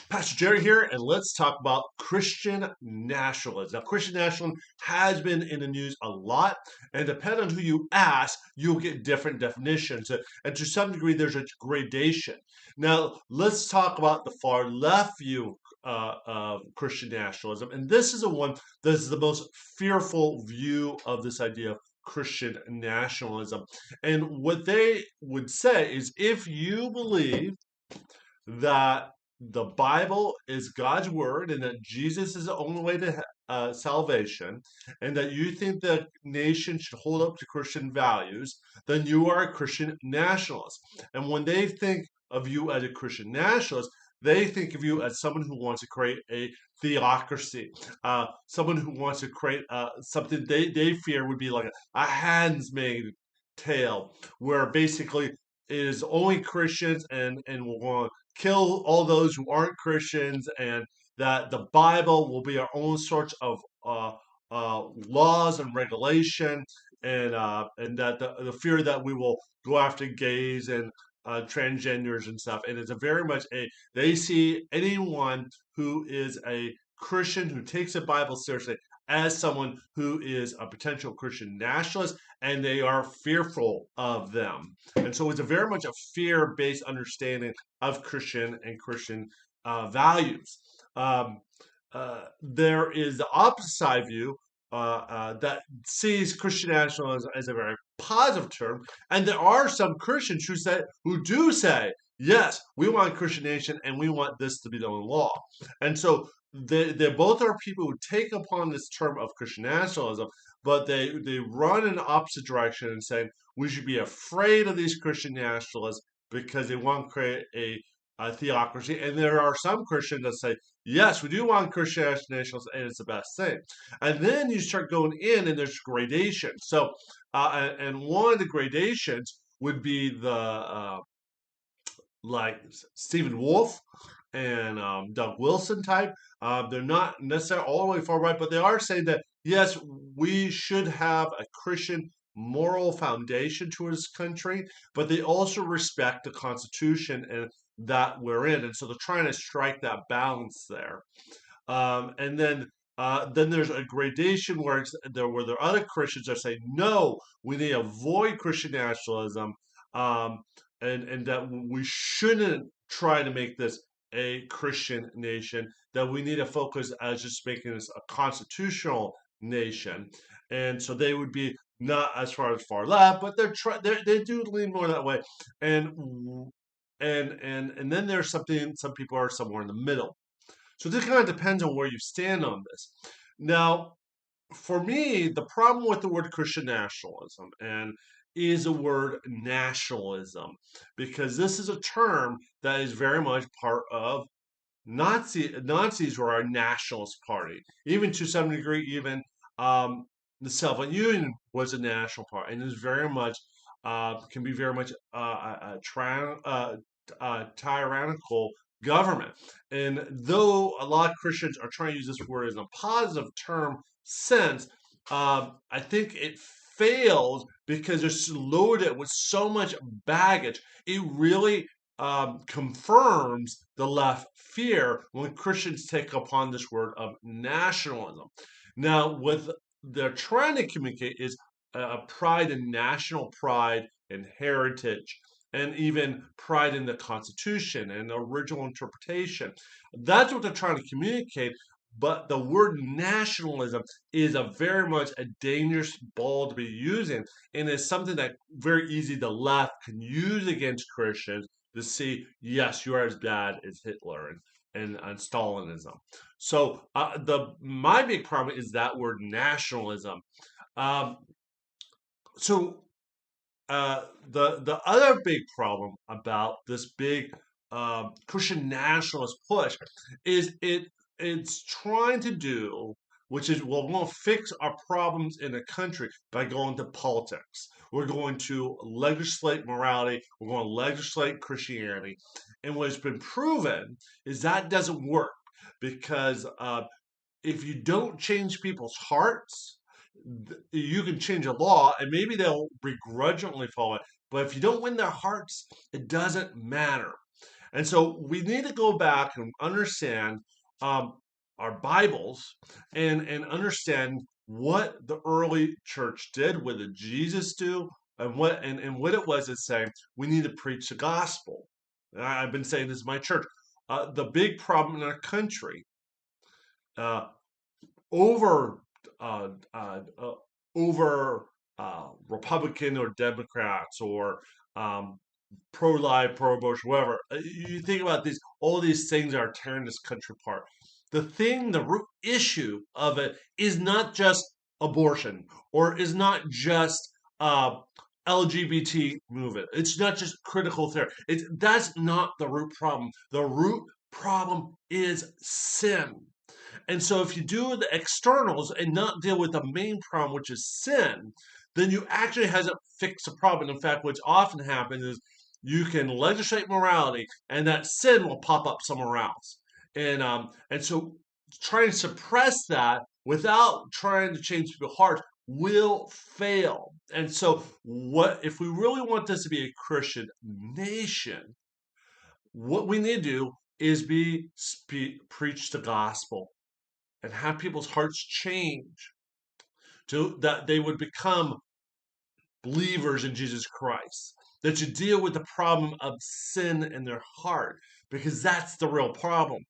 Pastor Jerry here, and let's talk about Christian nationalism. Now, Christian nationalism has been in the news a lot, and depending on who you ask, you'll get different definitions. And to some degree, there's a gradation. Now, let's talk about the far left view of Christian nationalism. And this is the one that is the most fearful view of this idea of Christian nationalism. And what they would say is if you believe that the Bible is God's word and that Jesus is the only way to salvation, and that you think the nation should hold up to Christian values, then you are a Christian nationalist. And when they think of you as a Christian nationalist, they think of you as someone who wants to create a theocracy, someone who wants to create something they fear would be like a handmaid's tale, where basically it is only Christians and we're going to kill all those who aren't Christians, and that the Bible will be our own sorts of laws and regulation, and that the fear that we will go after gays and transgenders and stuff. And it's a very much a they see anyone who is a Christian who takes the Bible seriously as someone who is a potential Christian nationalist, and they are fearful of them. And so it's a very much a fear-based understanding of Christian and Christian values. Um, there is the opposite side view that sees Christian nationalism as a very positive term, and there are some Christians who do say, yes, we want a Christian nation, and we want this to be the only law. And so they both are people who take upon this term of Christian nationalism, but they run in the opposite direction and say we should be afraid of these Christian nationalists because they want to create a theocracy. And there are some Christians that say, yes, we do want Christian nationalists, and it's the best thing. And then you start going in, and there's gradation. So, and one of the gradations would be the like Stephen Wolfe and Doug Wilson type. They're not necessarily all the way far right, but they are saying that yes, we should have a Christian moral foundation to this country, but they also respect the Constitution and that we're in, and so they're trying to strike that balance there. And then there's a gradation where there are other Christians that say no, we need to avoid Christian nationalism, um, and that we shouldn't try to make this a Christian nation. That we need to focus as just making this a constitutional nation, and so they would be not as far left, but they do lean more that way, and and then there's something some people are somewhere in the middle. So this kind of depends on where you stand on this. Now, for me, the problem with the word Christian nationalism and is the word nationalism, because this is a term that is very much part of Nazis were a nationalist party. Even to some degree, even the Soviet Union was a national party, and is very much can be very much tyrannical government. And though a lot of Christians are trying to use this word as a positive term sense, I think it fails because it's loaded with so much baggage. It really confirms the left fear when Christians take upon this word of nationalism. Now, what they're trying to communicate is a pride in national pride and heritage, and even pride in the Constitution and original interpretation. That's what they're trying to communicate. But the word nationalism is a very much a dangerous ball to be using, and it's something that very easy the left can use against Christians to see, yes, you are as bad as Hitler and Stalinism. So the my big problem is that word nationalism. Um, so the other big problem about this big Christian nationalist push is it's trying to do, which is well, we're going to fix our problems in the country by going to politics. We're going to legislate morality. We're going to legislate Christianity, and what has been proven is that doesn't work because if you don't change people's hearts, you can change a law and maybe they'll begrudgingly follow it. But if you don't win their hearts, it doesn't matter. And so we need to go back and understand um, our Bibles and understand what the early church did, what did Jesus do, and what it was it's saying we need to preach the gospel. I've been saying this in my church. The big problem in our country, uh, over uh, uh, uh, over Republican or Democrats or um, pro-life, pro-abortion, whatever. You think about these, all these things are tearing this country apart. The root issue of it is not just abortion or is not just uh, LGBT movement. It's not just critical theory. That's not the root problem. The root problem is sin. And so if you do the externals and not deal with the main problem, which is sin, then you actually hasn't fixed the problem. In fact, what's often happens is you can legislate morality and that sin will pop up somewhere else. And so trying to suppress that without trying to change people's hearts will fail. And so what if we really want this to be a Christian nation, what we need to do is preach the gospel and have people's hearts change to that they would become believers in Jesus Christ. That you deal with the problem of sin in their heart, because that's the real problem.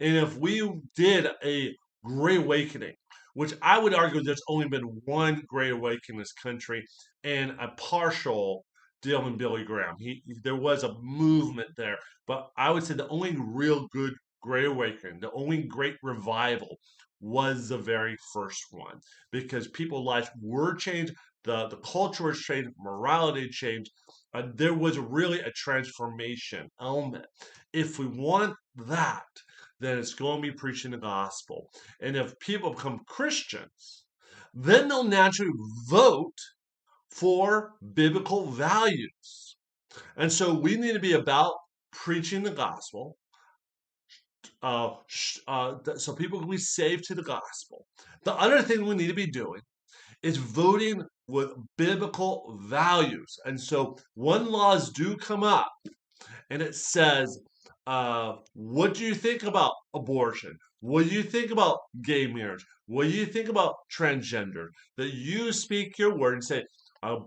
And if we did a great awakening, which I would argue there's only been one great awakening in this country and a partial deal in Billy Graham. There was a movement there, but I would say the only real good great awakening, the only great revival was the very first one because people's lives were changed, the culture was changed, morality changed. There was really a transformation element. If we want that, then it's going to be preaching the gospel. And if people become Christians, then they'll naturally vote for biblical values. And so we need to be about preaching the gospel, so people can be saved to the gospel. The other thing we need to be doing is voting with biblical values. And so when laws do come up and it says, what do you think about abortion? What do you think about gay marriage? What do you think about transgender? That you speak your word and say,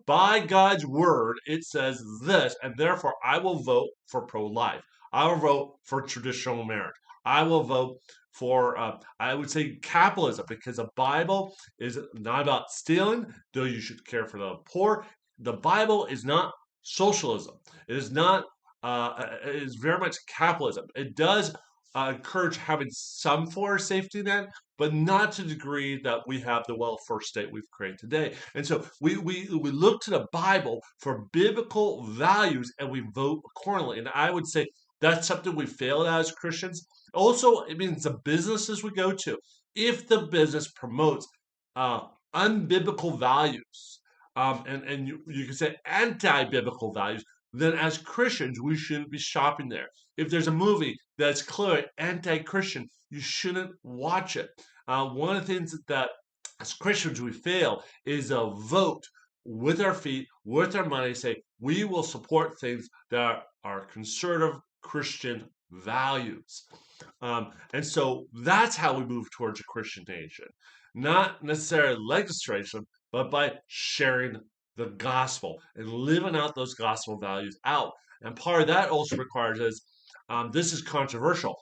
by God's word, it says this, and therefore I will vote for pro life. I will vote for traditional marriage. I will vote for, I would say, capitalism, because the Bible is not about stealing, though you should care for the poor. The Bible is not socialism. It is not it is very much capitalism. It does encourage having some form of safety net, but not to the degree that we have the welfare state we've created today. And so we look to the Bible for biblical values and we vote accordingly. And I would say that's something we failed at as Christians. Also, it means the businesses we go to, if the business promotes uh, unbiblical values, and you can say anti-biblical values, then as Christians, we shouldn't be shopping there. If there's a movie that's clearly anti-Christian, you shouldn't watch it. One of the things that as Christians we fail is a vote with our feet, with our money, say we will support things that are conservative Christian values. And so that's how we move towards a Christian nation. Not necessarily legislation, but by sharing the gospel and living out those gospel values out. And part of that also requires is this is controversial,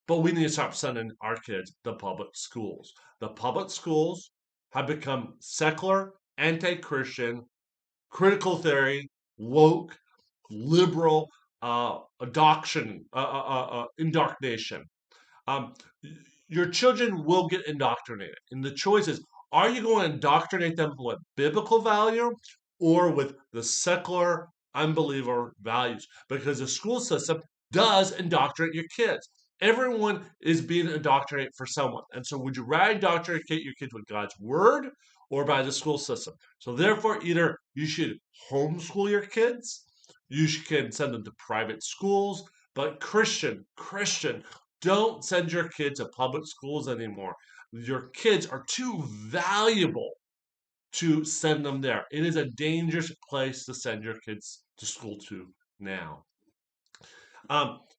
but we need to stop sending our kids to public schools. The public schools have become secular, anti-Christian, critical theory, woke, liberal, indoctrination. Um, your children will get indoctrinated. And the choice is, are you going to indoctrinate them with biblical value or with the secular unbeliever values? Because the school system does indoctrinate your kids. Everyone is being indoctrinated for someone. And so would you rather indoctrinate your kids with God's word or by the school system? So therefore, either you should homeschool your kids, can send them to private schools, but Christian, don't send your kids to public schools anymore. Your kids are too valuable to send them there. It is a dangerous place to send your kids to school to now.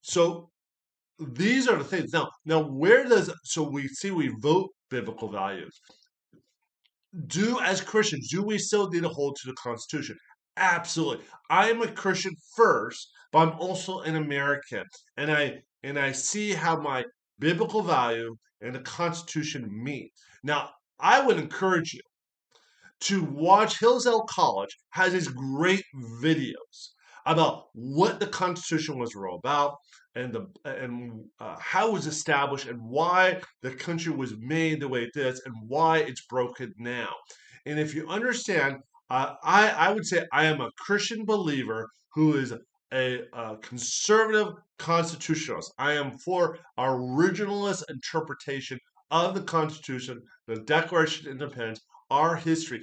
So these are the things. Now, where does we vote biblical values? As Christians, do we still need to hold to the Constitution? Absolutely. I am a Christian first, but I'm also an American, and I see how my biblical value and the Constitution meet. Now, I would encourage you to watch Hillsdale College has these great videos about what the Constitution was all about and how it was established and why the country was made the way it is and why it's broken now. And if you understand, I would say I am a Christian believer who is a conservative constitutionalist. I am for our originalist interpretation of the Constitution, the Declaration of Independence, our history.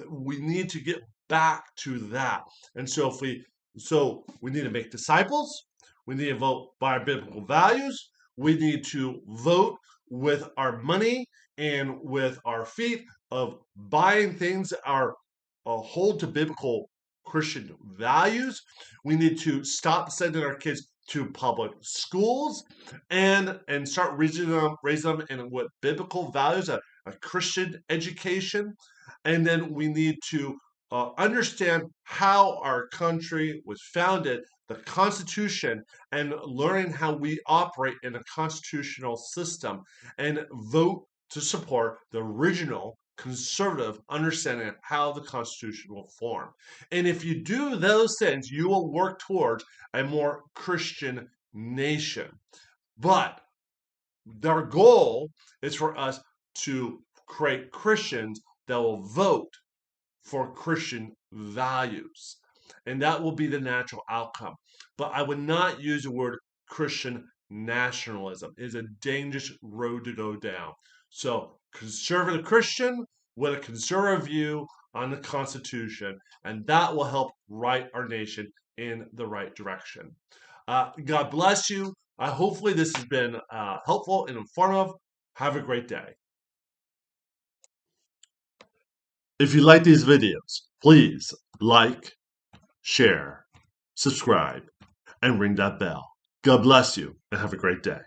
We need to get back to that. And so we need to make disciples. We need to vote by our biblical values. We need to vote with our money and with our feet of buying things that are hold to biblical Christian values. We need to stop sending our kids to public schools and start raising them in what biblical values, a Christian education. And then we need to understand how our country was founded, the Constitution, and learning how we operate in a constitutional system, and vote to support the original conservative understanding of how the Constitution will form. And if you do those things, you will work towards a more Christian nation. But our goal is for us to create Christians that will vote for Christian values. And that will be the natural outcome. But I would not use the word Christian nationalism. It is a dangerous road to go down. So, conservative Christian with a conservative view on the Constitution, and that will help right our nation in the right direction. God bless you. Hopefully, this has been helpful and informative. Have a great day. If you like these videos, please like, share, subscribe, and ring that bell. God bless you and have a great day.